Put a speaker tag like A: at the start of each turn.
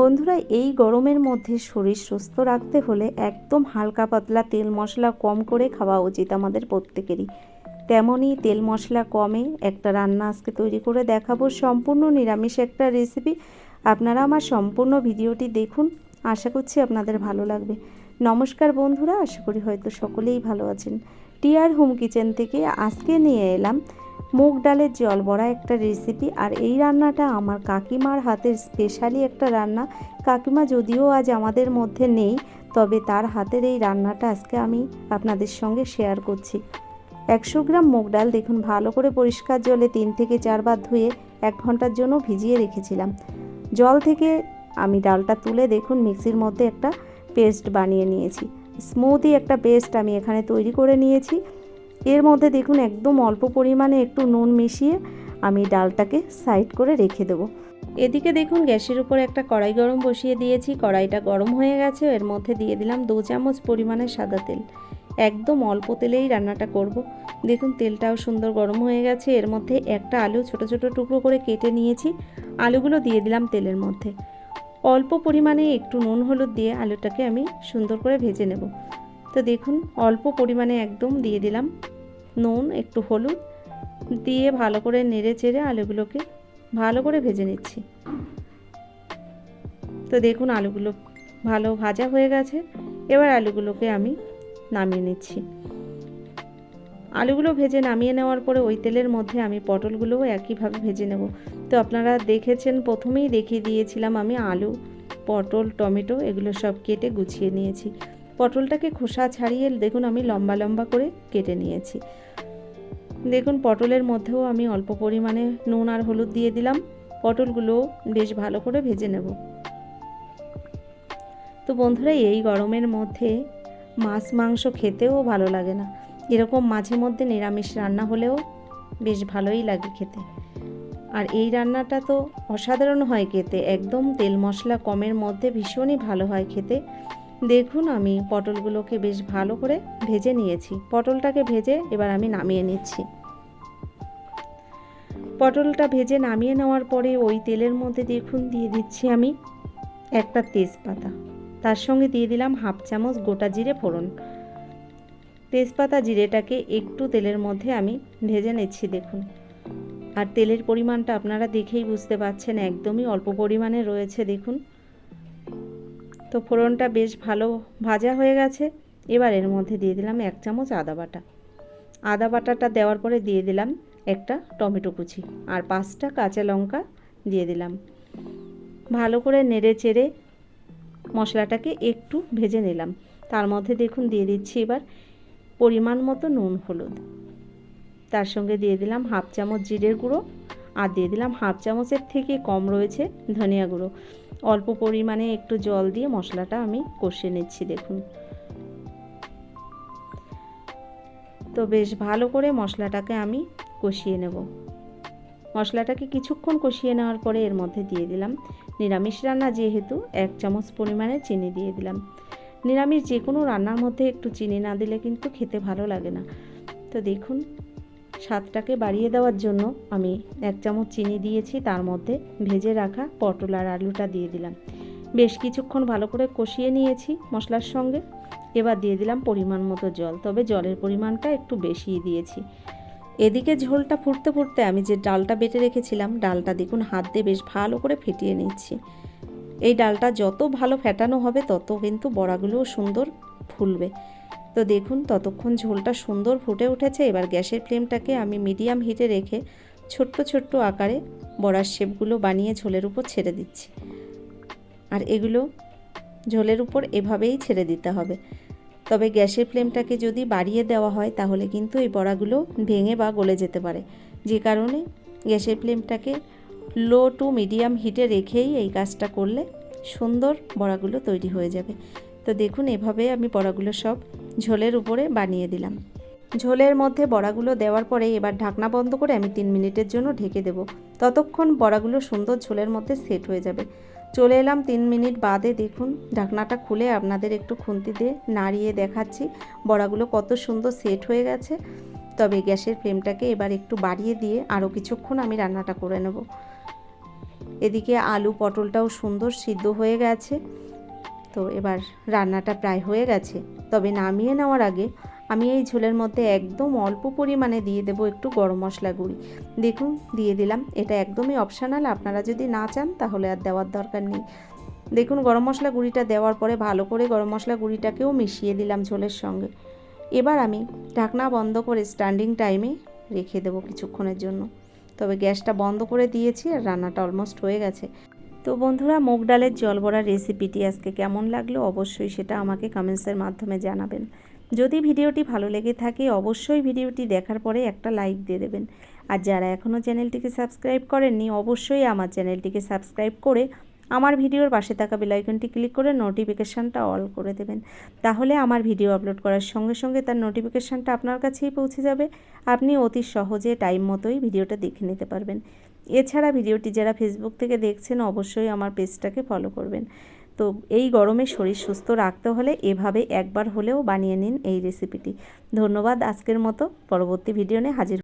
A: বন্ধুরা, এই গরমের মধ্যে শরীর সুস্থ রাখতে হলে একদম হালকা পাতলা তেল মশলা কম করে খাওয়া উচিত আমাদের প্রত্যেকেরই। তেমনই তেল মশলা কমে একটা রান্না আজকে তৈরি করে দেখাবো, সম্পূর্ণ নিরামিষ একটা রেসিপি। আপনারা আমার সম্পূর্ণ ভিডিওটি দেখুন, আশা করছি আপনাদের ভালো লাগবে। নমস্কার বন্ধুরা, আশা করি হয়তো সকলেই ভালো আছেন। টিআর হোম কিচেন থেকে আজকে নিয়ে এলাম মুগ ডালের জল বড়া একটা রেসিপি। আর এই রান্নাটা আমার কাকিমার হাতের স্পেশালি একটা রান্না। কাকিমা যদিও আজ আমাদের মধ্যে নেই, তবে তার হাতের এই রান্নাটা আজকে আমি আপনাদের সঙ্গে শেয়ার করছি। 100 গ্রাম মুগ ডাল দেখুন ভালো করে পরিষ্কার জলে 3 থেকে 4 বার ধুয়ে 1 ঘন্টার জন্য ভিজিয়ে রেখেছিলাম। জল থেকে আমি ডালটা তুলে দেখুন মিক্সির মধ্যে একটা পেস্ট বানিয়ে নিয়েছি। স্মুথি একটা পেস্ট আমি এখানে তৈরি করে নিয়েছি। এর মধ্যে দেখুন একদম অল্প পরিমাণে একটু নুন মিশিয়ে আমি ডালটাকে সাইড করে রেখে দেবো। এদিকে দেখুন গ্যাসের উপর একটা কড়াই গরম বসিয়ে দিয়েছি। কড়াইটা গরম হয়ে গেছে, এর মধ্যে দিয়ে দিলাম 2 চামচ পরিমাণে সাদা তেল। একদম অল্প তেলেই রান্নাটা করব। দেখুন তেলটাও সুন্দর গরম হয়ে গেছে। এর মধ্যে একটা আলু ছোট ছোট টুকরো করে কেটে নিয়েছি, আলুগুলো দিয়ে দিলাম তেলের মধ্যে। অল্প পরিমাণে একটু নুন হলুদ দিয়ে আলুটাকে আমি সুন্দর করে ভেজে নেব। তো দেখুন অল্প পরিমাণে একদম দিয়ে দিলাম নুন, একটু হলুদ দিয়ে ভালো করে নেড়ে চেড়ে আলুগুলোকে ভালো করে ভেজে নিচ্ছি। তো দেখুন আলুগুলো ভালো ভাজা হয়ে গেছে। এবার আলুগুলোকে আমি নামিয়ে নিচ্ছি। আলুগুলো ভেজে নামিয়ে নেওয়ার পরে ওই তেলের মধ্যে আমি পটলগুলোও একইভাবে ভেজে নেব। তো আপনারা দেখেছেন প্রথমেই দেখিয়ে দিয়েছিলাম আমি আলু, পটল, টমেটো এগুলো সব কেটে গুছিয়ে নিয়েছি। পটলটাকে খোসা ছাড়িয়ে দেখুন আমি লম্বা লম্বা করে কেটে নিয়েছি। দেখুন পটলের মধ্যেও আমি অল্প পরিমাণে নুন আর হলুদ দিয়ে দিলাম। পটলগুলো বেশ ভালো করে ভেজে নেব। তো বন্ধুরা, এই গরমের মধ্যে মাছ মাংস খেতেও ভালো লাগে না, এরকম মাঝে মধ্যে নিরামিষ রান্না হলেও বেশ ভালোই লাগে খেতে। আর এই রান্নাটা তো অসাধারণ হয় খেতে, একদম তেল মশলা কমের মধ্যে ভীষণই ভালো হয় খেতে। দেখুন আমি পটলগুলোকে বেশ ভালো করে ভেজে নিয়েছি। পটলটাকে ভেজে এবার আমি নামিয়ে নিচ্ছি। পটলটা ভেজে নামিয়ে নেওয়ার পরে ওই তেলের মধ্যে দেখুন দিয়ে দিচ্ছি আমি একটা তেজপাতা, তার সঙ্গে দিয়ে দিলাম 1/2 চামচ গোটা জিরে ফোড়ন। তেজপাতা জিরেটাকে একটু তেলের মধ্যে আমি ভেজে নিচ্ছি দেখুন। আর তেলের পরিমাণটা আপনারা দেখেই বুঝতে পারছেন একদমই অল্প পরিমাণে রয়েছে দেখুন। তো ফোড়নটা বেশ ভালো ভাজা হয়ে গেছে। এবার এর মধ্যে দিয়ে দিলাম 1 চামচ আদা বাটা। আদা বাটাটা দেওয়ার পরে দিয়ে দিলাম একটা টমেটো কুচি আর 5টা কাঁচা লঙ্কা দিয়ে দিলাম। ভালো করে নেড়ে চেড়ে মশলাটাকে একটু ভেজে নিলাম। তার মধ্যে দেখুন দিয়ে দিচ্ছি এবার পরিমাণ মতো নুন হলুদ, তার সঙ্গে দিয়ে দিলাম 1/2 চামচ জিরের গুঁড়ো আর দিয়ে দিলাম 1/2 চামচের থেকে কম রয়েছে ধনিয়া গুঁড়ো। অল্প পরিমাণে একটু জল দিয়ে মশলাটা আমি কষিয়ে নিচ্ছি দেখুন। তো বেশ ভালো করে মশলাটাকে আমি কষিয়ে নেব। মশলাটাকে কিছুক্ষণ কষিয়ে নেওয়ার পরে এর মধ্যে দিয়ে দিলাম নিরামিষ রান্না যেহেতু 1 চামচ পরিমাণে চিনি দিয়ে দিলাম। নিরামিষ যে কোনো রান্নার মধ্যে একটু চিনি না দিলে কিন্তু খেতে ভালো লাগে না। তো দেখুন স্বাদটাকে বাড়িয়ে দেওয়ার জন্য আমি 1 চামচ চিনি দিয়েছি, তার মধ্যে ভেজে রাখা পটল আর আলুটা দিয়ে দিলাম। বেশ কিছুক্ষণ ভালো করে কষিয়ে নিয়েছি মশলার সঙ্গে। এবার দিয়ে দিলাম পরিমাণ মতো জল, তবে জলের পরিমাণটা একটু বেশিই দিয়েছি। এদিকে ঝোলটা ফুটতে ফুটতে আমি যে ডালটা বেটে রেখেছিলাম ডালটা দেখুন হাত দিয়ে বেশ ভালো করে ফেটিয়ে নিচ্ছি। এই ডালটা যত ভালো ফেটানো হবে তত কিন্তু বড়াগুলোও সুন্দর ফুলবে। তো দেখুন ততক্ষণ ঝোলটা সুন্দর ফুটে উঠেছে। এবার গ্যাসের ফ্লেমটাকে আমি মিডিয়াম হিটে রেখে ছোট্ট ছোট্ট আকারে বড়ার শেপগুলো বানিয়ে ঝোলের উপর ছেড়ে দিচ্ছি। আর এগুলো ঝোলের উপর এভাবেই ছেড়ে দিতে হবে। তবে গ্যাসের ফ্লেমটাকে যদি বাড়িয়ে দেওয়া হয় তাহলে কিন্তু এই বড়াগুলো ভেঙে বা গলে যেতে পারে, যে কারণে গ্যাসের ফ্লেমটাকে লো টু মিডিয়াম হিটে রেখেই এই কাজটা করলে সুন্দর বড়াগুলো তৈরি হয়ে যাবে। তো দেখুন এভাবে আমি বড়াগুলো সব ঝোলের উপরে বানিয়ে দিলাম। ঝোলের মধ্যে বড়াগুলো দেওয়ার পরে এবার ঢাকনা বন্ধ করে আমি 3 মিনিটের জন্য ঢেকে দেব। ততক্ষণ বড়াগুলো সুন্দর ঝোলের মধ্যে সেট হয়ে যাবে। চলে এলাম 3 মিনিট বাদে, দেখুন ঢাকনাটা খুলে আপনাদের একটু খুন্তি দিয়ে নাড়িয়ে দেখাচ্ছি বড়াগুলো কত সুন্দর সেট হয়ে গেছে। তবে গ্যাসের ফ্লেমটাকে এবার একটু বাড়িয়ে দিয়ে আরও কিছুক্ষণ আমি রান্নাটা করে নেব। এদিকে আলু পটলটাও সুন্দর সিদ্ধ হয়ে গেছে। তো এবার রান্নাটা প্রায় হয়ে গেছে, তবে নামিয়ে নেওয়ার আগে আমি এই ঝোলের মধ্যে একদম অল্প পরিমাণে দিয়ে দেবো একটু গরম মশলা গুঁড়ি। দেখুন দিয়ে দিলাম, এটা একদমই অপশনাল, আপনারা যদি না চান তাহলে আর দেওয়ার দরকার নেই। দেখুন গরম মশলা গুঁড়িটা দেওয়ার পরে ভালো করে গরম মশলা গুঁড়িটাকেও মিশিয়ে দিলাম ঝোলের সঙ্গে। এবার আমি ঢাকনা বন্ধ করে স্ট্যান্ডিং টাইমে রেখে দেবো কিছুক্ষণের জন্য। তবে গ্যাসটা বন্ধ করে দিয়েছি আর রান্নাটা অলমোস্ট হয়ে গেছে। তো বন্ধুরা, মুগ ডালের জল বড়া রেসিপিটি আজকে কেমন লাগলো অবশ্যই সেটা আমাকে কমেন্টসের মাধ্যমে জানাবেন। যদি ভিডিওটি ভালো লেগে থাকে অবশ্যই ভিডিওটি দেখার পরে একটা লাইক দিয়ে দেবেন। আর যারা এখনও চ্যানেলটিকে সাবস্ক্রাইব করেননি অবশ্যই আমার চ্যানেলটিকে সাবস্ক্রাইব করে আমার ভিডিওর পাশে থাকা বেল আইকনটি ক্লিক করে নোটিফিকেশানটা অল করে দেবেন। তাহলে আমার ভিডিও আপলোড করার সঙ্গে সঙ্গে তার নোটিফিকেশানটা আপনার কাছেই পৌঁছে যাবে। আপনি অতি সহজে টাইম মতোই ভিডিওটা দেখে নিতে পারবেন। এছাড়া ভিডিওটি যারা ফেসবুক থেকে দেখছেন অবশ্যই আমার পেজটাকে ফলো করবেন। তো এই গরমে শরীর সুস্থ রাখতে হলে এভাবে একবার হলেও বানিয়ে নিন এই রেসিপিটি। ধন্যবাদ। আজকের মতো পরবর্তী ভিডিও নিয়ে হাজির